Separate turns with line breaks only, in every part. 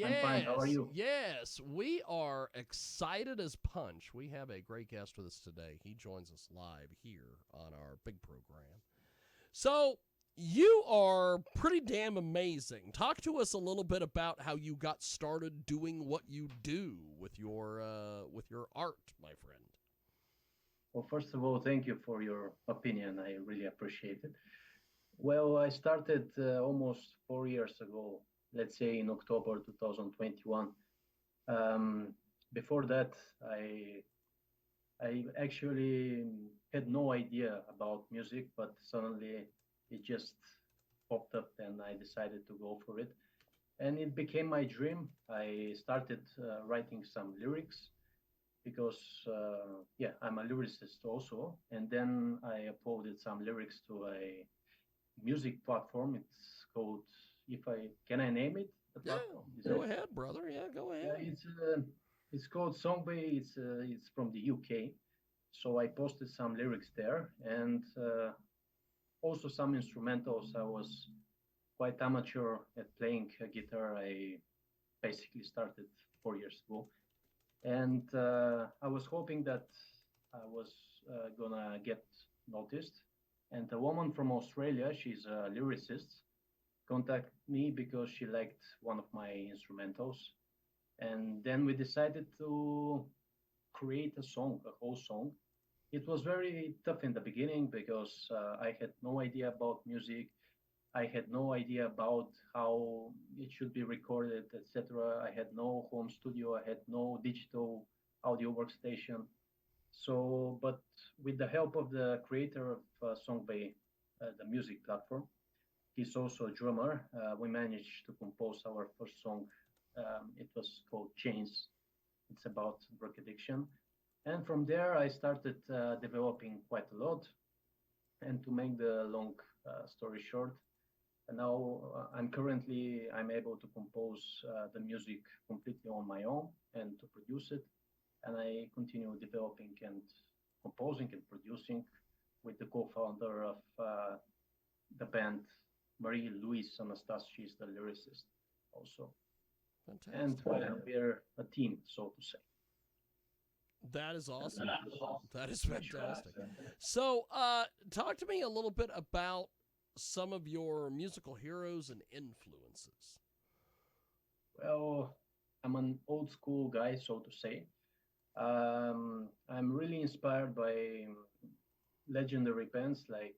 I'm fine. How are
Yes,
you?
yes. We are excited as punch. We have a great guest with us today. He joins us live here on our big program. So, you are pretty damn amazing. Talk to us a little bit about how you got started doing what you do with your art, my friend.
Well, first of all, thank you for your opinion. I really appreciate it. Well, I started almost 4 years ago, let's say in October 2021. Um, Before that, I actually had no idea about music, but suddenly it just popped up and I decided to go for it. And it became my dream. I started writing some lyrics because yeah, I'm a lyricist also. And then I uploaded some lyrics to a music platform. It's called, if I can I name it? The
Yeah,
platform is
go
it?
ahead, brother. Yeah, go
Yeah,
ahead.
it's called Songbay. It's from the UK. So I posted some lyrics there and also some instrumentals. I was quite amateur at playing guitar. I basically started 4 years ago. And I was hoping that I was gonna get noticed. And a woman from Australia, she's a lyricist, contacted me because she liked one of my instrumentals. And then we decided to create a song, a whole song. It was very tough in the beginning because I had no idea about music. I had no idea about how it should be recorded, etc. I had no home studio. I had no digital audio workstation. So, but with the help of the creator of Songbay, the music platform, he's also a drummer. We managed to compose our first song. It was called Chains. It's about drug addiction. And from there, I started developing quite a lot. And to make the long story short, and now I'm able to compose the music completely on my own and to produce it. And I continue developing and composing and producing with the co-founder of the band, Marie-Louise Anastas. She's the lyricist also. And
Fantastic.
well, we're a team, so to say.
That is
That's
awesome. That is
in short.
fantastic. So, talk to me a little bit about some of your musical heroes and influences.
Well, I'm an old school guy, so to say. I'm really inspired by legendary bands like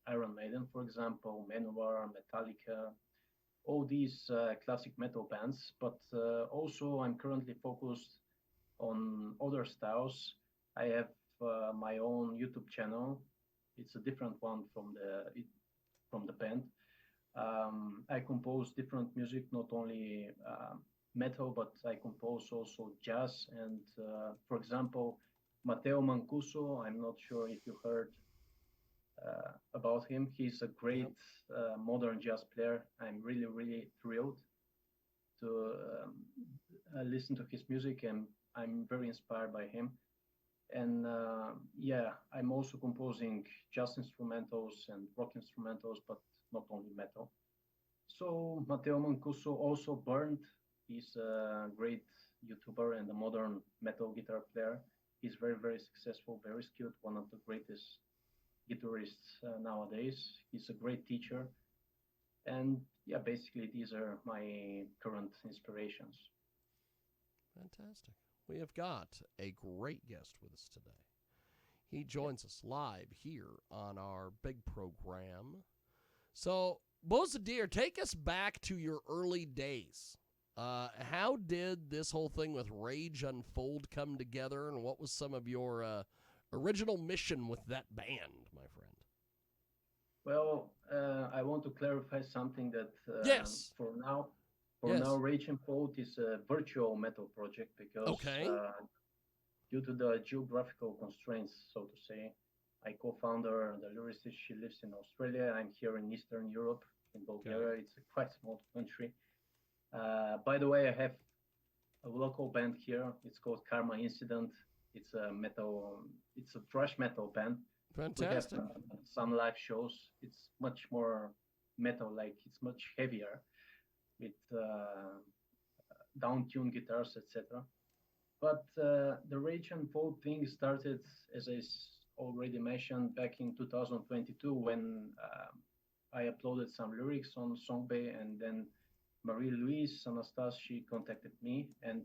Iron Maiden, for example, Manowar, Metallica, all these classic metal bands. But also, I'm currently focused on other styles. I have my own YouTube channel. It's a different one from the band. I compose different music, not only metal, but I compose also jazz. And for example, Matteo Mancuso, I'm not sure if you heard about him. He's a
Yep.
great modern jazz player. I'm really, really thrilled to listen to his music, and I'm very inspired by him. And yeah, I'm also composing jazz instrumentals and rock instrumentals, but not only metal. So Matteo Mancuso also burned. He's a great YouTuber and a modern metal guitar player. He's very, very successful, very skilled, one of the greatest guitarists nowadays. He's a great teacher. And yeah, basically, these are my current inspirations.
Fantastic. We have got a great guest with us today. He
Yeah.
joins us live here on our big program. So, Bozhidar, take us back to your early days. How did this whole thing with Rage Unfold come together, and what was some of your original mission with that band, my friend?
Well, I want to clarify something that
Yes.
for now,
Yes.
Rage and Fold is a virtual metal project because
Okay.
due to the geographical constraints, so to say, my co-founder, the lyricist, she lives in Australia. I'm here in Eastern Europe, in
Okay.
Bulgaria. It's a quite small country. By the way, I have a local band here. It's called Karma Incident. It's a thrash metal band. We have
Fantastic.
some live shows. It's much more metal like, it's much heavier with down-tuned guitars, etc. But the Rage and Fold thing started, as already mentioned, back in 2022 when I uploaded some lyrics on Songbay, and then Marie-Louise Anastas, she contacted me, and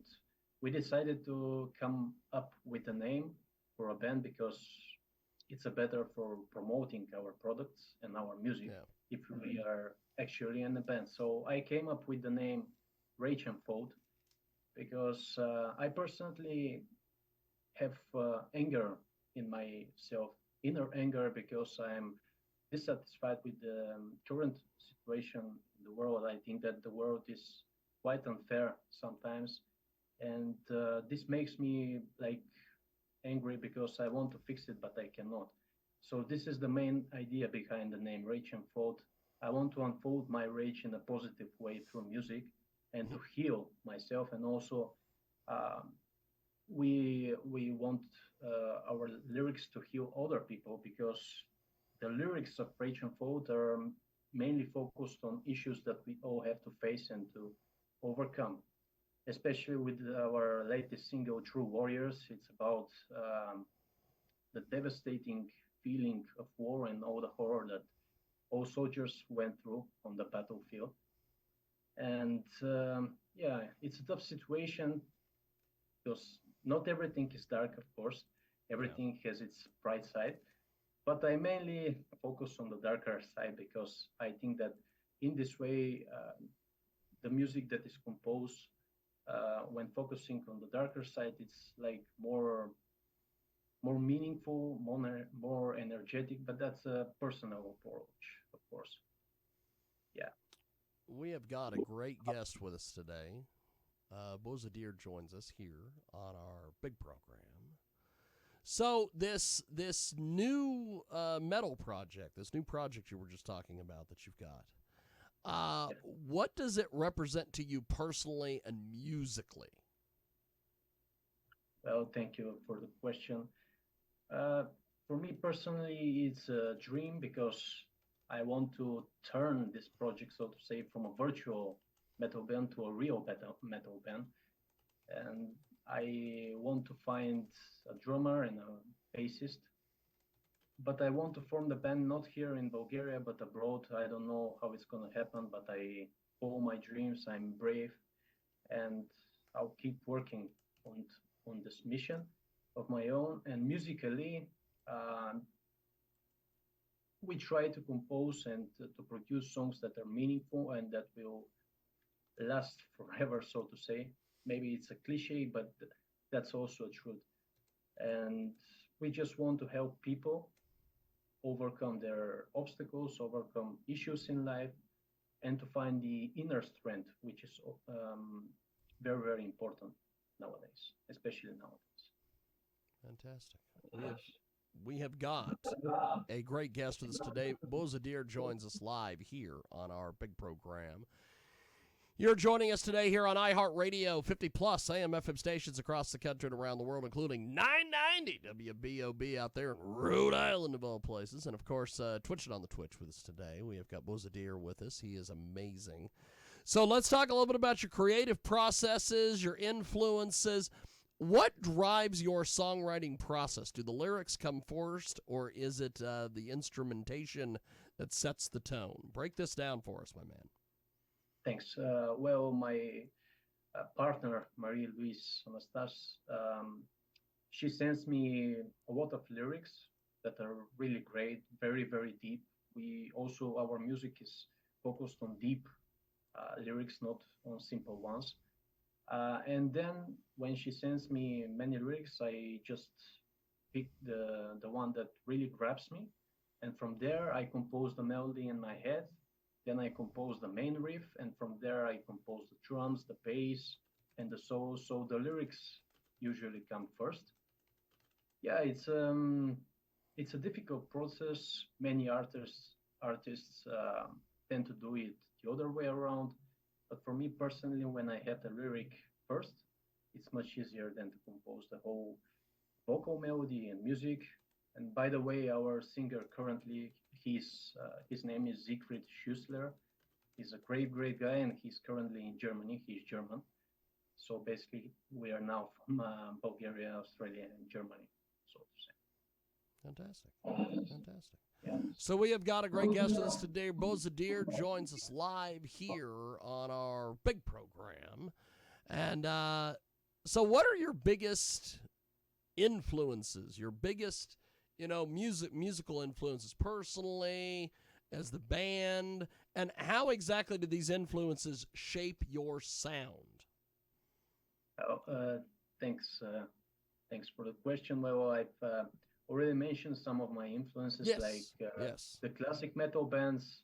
we decided to come up with a name for a band because it's a better for promoting our products and our music
Yeah.
if we are actually in a band. So I came up with the name Rage and Fold because I personally have anger in myself, inner anger, because I'm dissatisfied with the current situation in the world. I think that the world is quite unfair sometimes, and this makes me like angry because I want to fix it, but I cannot. So this is the main idea behind the name Rage and Fold. I want to unfold my rage in a positive way through music and to heal myself, and also um, we want our lyrics to heal other people because the lyrics of Rage and Fold are mainly focused on issues that we all have to face and to overcome, especially with our latest single, True Warriors. It's about the devastating feeling of war and all the horror that all soldiers went through on the battlefield. And yeah, it's a tough situation because not everything is dark, of course.
Yeah.
Everything has its bright side. But I mainly focus on the darker side because I think that in this way, the music that is composed when focusing on the darker side, it's like more meaningful, more energetic. But that's a personal approach, of course. Yeah.
We have got a great guest with us today. Bozhidar joins us here on our big program. So this new metal project, this new project you were just talking about that you've got,
Yeah.
what does it represent to you personally and musically?
Well, thank you for the question. Uh, for me personally, it's a dream because I want to turn this project, so to say, from a virtual metal band to a real metal band. And I want to find a drummer and a bassist. But I want to form the band not here in Bulgaria, but abroad. I don't know how it's going to happen, but I follow my dreams. I'm brave, and I'll keep working on on this mission of my own. And musically, um, we try to compose and to produce songs that are meaningful and that will last forever, so to say. Maybe it's a cliche, but that's also a truth. And we just want to help people overcome their obstacles, overcome issues in life, and to find the inner strength, which is very, very important nowadays, especially nowadays.
Fantastic. We have got a great guest with us today. Bozhidar joins us live here on our big program. You're joining us today here on iHeartRadio, 50 plus AM FM stations across the country and around the world, including 990 WBOB out there in Rhode Island, of all places. And, of course, Twitching on the Twitch with us today. We have got Bozhidar with us. He is amazing. So let's talk a little bit about your creative processes, your influences. What drives your songwriting process? Do the lyrics come first, or is it the instrumentation that sets the tone? Break this down for us, my man.
Thanks. Well, my partner, Marie-Louise Anastas, she sends me a lot of lyrics that are really great, very, very deep. Our music is focused on deep lyrics, not on simple ones. And then when she sends me many lyrics, I just pick the one that really grabs me. And from there, I compose the melody in my head. Then I compose the main riff. And from there, I compose the drums, the bass, and the solo. So the lyrics usually come first. Yeah, it's a difficult process. Many artists tend to do it the other way around. But for me personally, when I have the lyric first, it's much easier than to compose the whole vocal melody and music. And by the way, our singer currently, his name is Siegfried Schüssler. He's a great, great guy, and he's currently in Germany. He's German. So basically, we are now from Bulgaria, Australia, and Germany, so to say.
Fantastic. Fantastic.
Yeah.
So we have got a great guest with us today. Bozhidar joins us live here on our big program. And so what are your biggest influences, your biggest, musical influences personally, as the band, and how exactly do these influences shape your sound?
Thanks for the question. Well, I've already mentioned some of my influences,
Yes.
like
Yes.
the classic metal bands,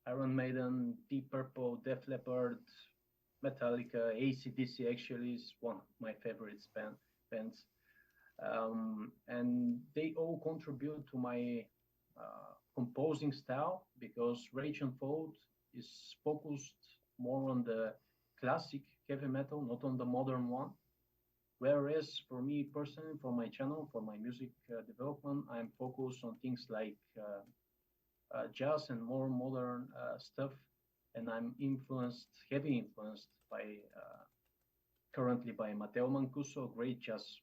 Iron Maiden, Deep Purple, Def Leppard, Metallica, AC/DC actually is one of my favorite bands. And they all contribute to my composing style because Rage and Fold is focused more on the classic heavy metal, not on the modern one. Whereas for me personally, for my channel, for my music development, I'm focused on things like jazz and more modern stuff, and I'm heavily influenced by currently by Matteo Mancuso, great jazz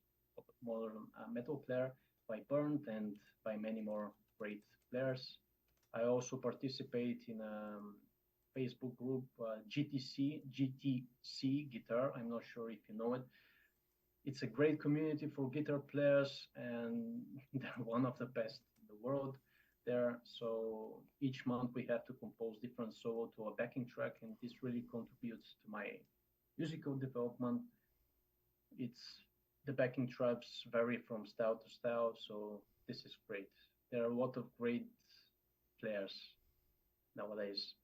modern metal player, by Burnt, and by many more great players. I also participate in a Facebook group, GTC Guitar. I'm not sure if you know it. It's a great community for guitar players, and they're one of the best in the world there. So each month we have to compose different solo to a backing track, and this really contributes to my musical development. The backing tracks vary from style to style, so this is great. There are a lot of great players nowadays.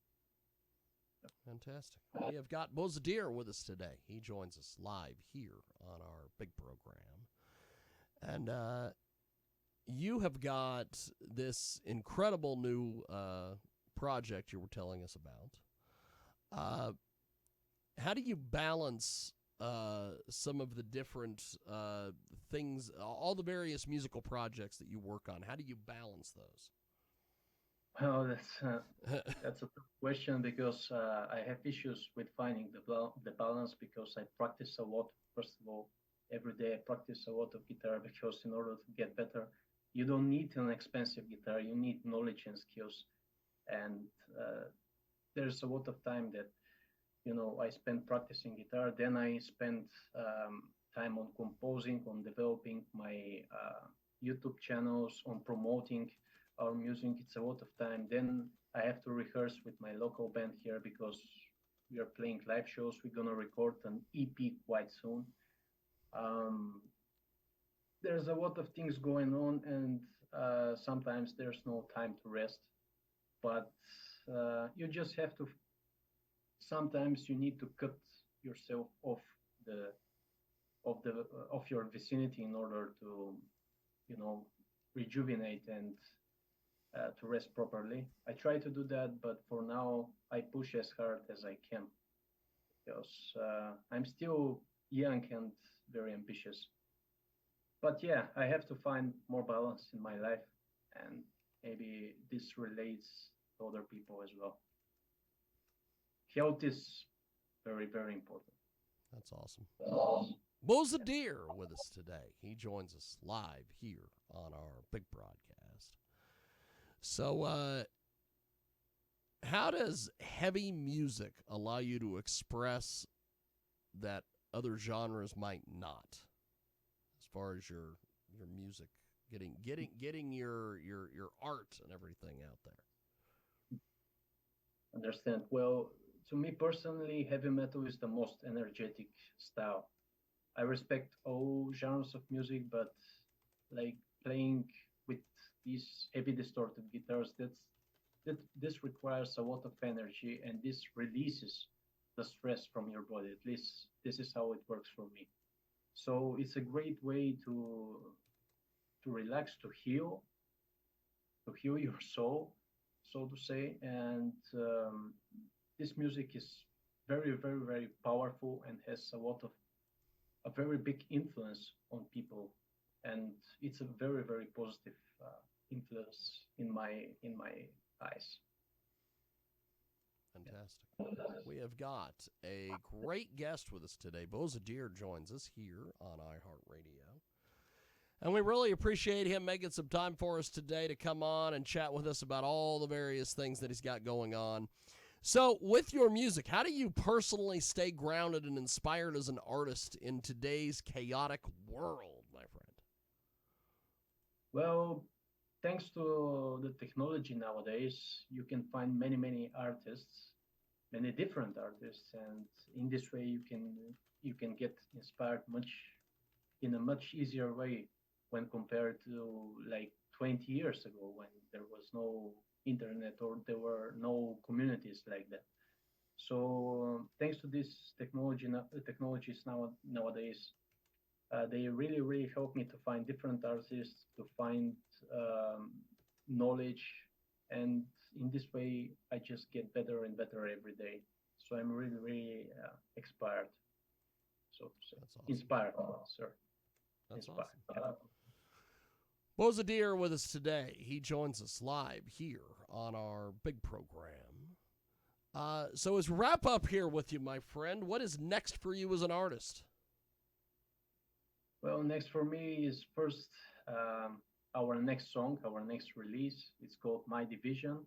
Fantastic. We have got Bozhidar with us today. He joins us live here on our big program. And you have got this incredible new project you were telling us about. How do you balance some of the different things, all the various musical projects that you work on? How do you balance those?
Well, that's a tough question because I have issues with finding the balance because I practice a lot. First of all, every day I practice a lot of guitar because in order to get better, you don't need an expensive guitar. You need knowledge and skills, and there's a lot of time that I spend practicing guitar. Then I spend time on composing, on developing my YouTube channels, on promoting our music. It's a lot of time. Then I have to rehearse with my local band here because we are playing live shows. We're gonna record an EP quite soon. There's a lot of things going on, and sometimes there's no time to rest. But you just have to. Sometimes you need to cut yourself off the of your vicinity in order to, rejuvenate and to rest properly. I try to do that, but for now I push as hard as I can because I'm still young and very ambitious. But yeah, I have to find more balance in my life, and maybe this relates to other people as well. Health is very, very important.
That's awesome. Bozhidar with us today. He joins us live here on our big broadcast. So, how does heavy music allow you to express that other genres might not? As far as your music, getting your art and everything out there.
Understand. Well, to me personally, heavy metal is the most energetic style. I respect all genres of music, but like playing with these heavy distorted guitars, this requires a lot of energy, and this releases the stress from your body. At least this is how it works for me. So it's a great way to relax, to heal your soul, so to say. And this music is very, very, very powerful and has a very big influence on people, and it's a very, very positive influence in my eyes.
Fantastic. We have got a great guest with us today. Bozhidar joins us here on iHeartRadio. And we really appreciate him making some time for us today to come on and chat with us about all the various things that he's got going on. So, with your music, how do you personally stay grounded and inspired as an artist in today's chaotic world, my friend?
Well, thanks to the technology nowadays, you can find many artists, many different artists, and in this way you can get inspired in a much easier way when compared to like 20 years ago when there was no internet or there were no communities like that. So thanks to this technologies nowadays, they really help me to find different artists, to find um, knowledge, and in this way, I just get better and better every day. So I'm really inspired, so to say.
That's awesome.
Inspired, sir.
That's
Inspired.
awesome. Bozhidar with us today. He joins us live here on our big program. So as we wrap up here with you, my friend, what is next for you as an artist?
Well, next for me is first our next song, our next release. It's called My Division.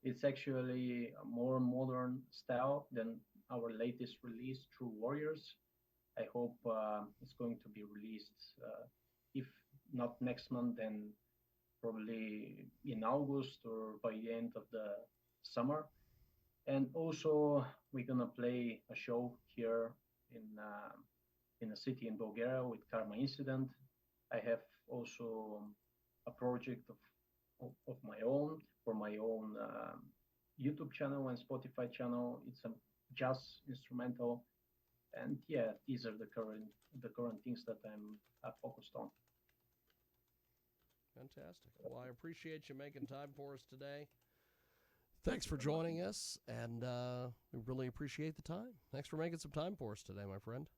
It's actually a more modern style than our latest release, True Warriors. I hope it's going to be released, if not next month, then probably in August or by the end of the summer. And also, we're gonna play a show here in a city in Bulgaria with Karma Incident. I have also a project of my own for my own YouTube channel and Spotify channel. It's a jazz instrumental, and yeah, these are the current things that I'm focused on.
Fantastic. Well, I appreciate you making time for us today. Thanks for joining us, and we really appreciate the time. Thanks for making some time for us today, my friend.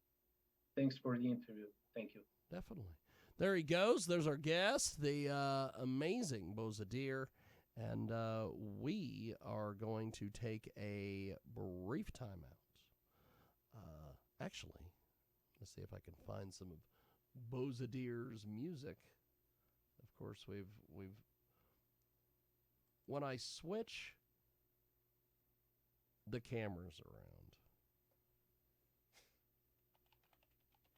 Thanks for the interview. Thank you.
Definitely. There he goes. There's our guest, the amazing Bozhidar. And we are going to take a brief timeout. Actually, let's see if I can find some of Bozhidar's music. Of course, we've when I switch the cameras around,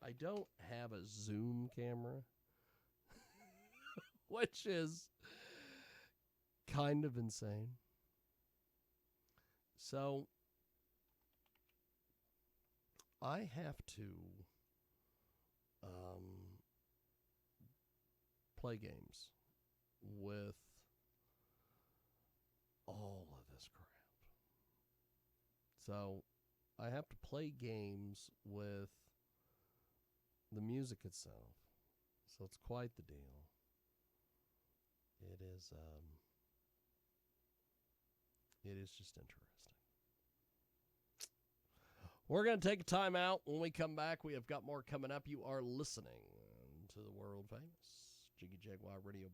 I don't have a zoom camera, which is kind of insane. So I have to play games with all of this crap. So I have to play games with the music itself. So it's quite the deal. It is just interesting. We're going to take a time out. When we come back, we have got more coming up. You are listening to the world famous Jiggy Jaguar Radio